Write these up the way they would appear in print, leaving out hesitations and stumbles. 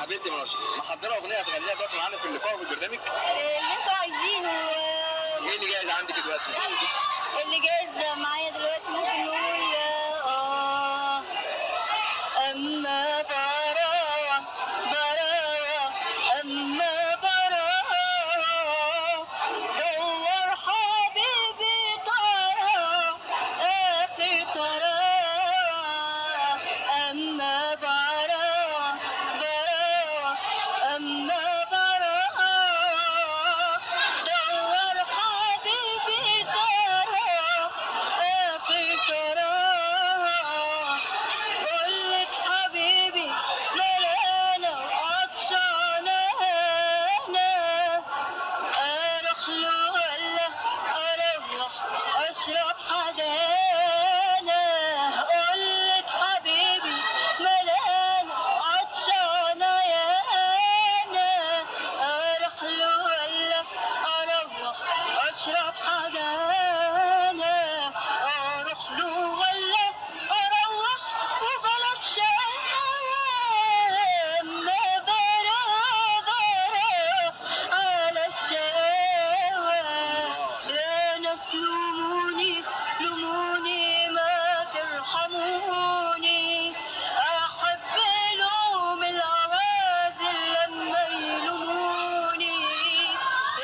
حبيبتي منى، محضره اغنيه هتغنيها دلوقتي معانا في اللقاء وفي البرنامج؟ اللي انتوا عايزينه. ايه اللي جاهز عندك دلوقتي؟ اللي جاهز معايا دلوقتي ممكن نقول أما براوة براوة أما براوة دور حبيبي ترى آخر تراوة أما براوة براوة أما براوة دور حبيبي ترى آخر تراوة قولك حبيبي ملانة وعطشانة أنا أروح له ولا أروح أشرب حدانا قولك حبيبي ملانة وعطشانة يا أنا أروح له ولا أروح أشرب حدانا أروح له ولا أروح وبلاش شقاوة ما برا على الشقاوة يا ناس لوموني لوموني ما ترحموني أحب لوم العوازل لما يلوموني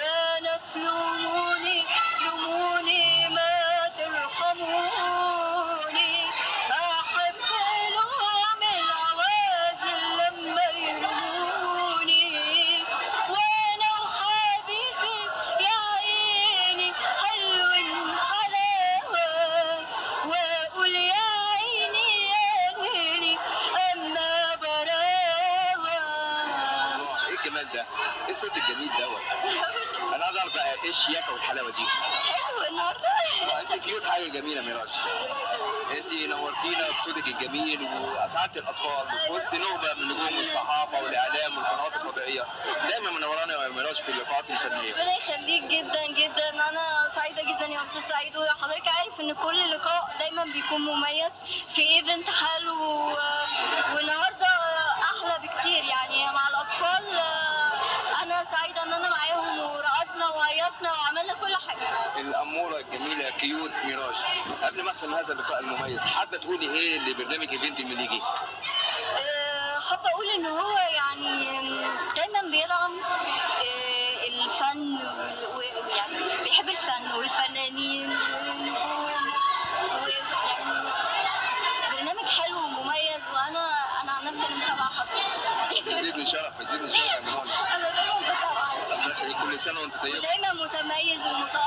يا ناس لوموني لوموني ما ترحموني أحب لوم العوازل لما يلوموني وأنا وحبيبي يا عيني حلو حلاوة وأقول يا عيني يا ويلي أما براوة. ايه الجمال ده؟ ايه الصوت الجميل دوت؟ انا عايز اعرف بقى ايه الشياكه والحلاوه دي؟ حلو النهارده. انت كيوت حاجه جميله ميراج. انت نورتينا بصوتك الجميل واسعدت الاطفال وفي وسط نخبه من نجوم الصحافه والاعلام والقنوات الفضائيه. دايما منورانا يا ميراج في اللقاءات الفنيه. ربنا يخليك جدا جدا، انا سعيده جدا يا استاذ سعيد، وحضرتك عارف ان كل لقاء دايما بيكون مميز في ايفنت حلو والنهارده احلى بكتير يعني مع الاطفال. انا سعيده ان انا معاهم ورقصنا وهيصنا وعملنا كل حاجه. الاموره الجميله كيوت ميراج، قبل ما اختم هذا اللقاء المميز حابه تقولي ايه لبرنامج ايفنت المليجي؟ حابه اقول ان هو يعني دايما بيدعم الفن ويعني بيحب الفن والفنانين والنجوم ويعني برنامج حلو ومميز، وانا عن نفسي انا متابعه حضرتك. بتزيدني شرف، بتزيدني شرف يا ميراج. انا دايما بتابعه ربنا يخليك، كل سنه وانت طيب. ودايما متميز ومتألق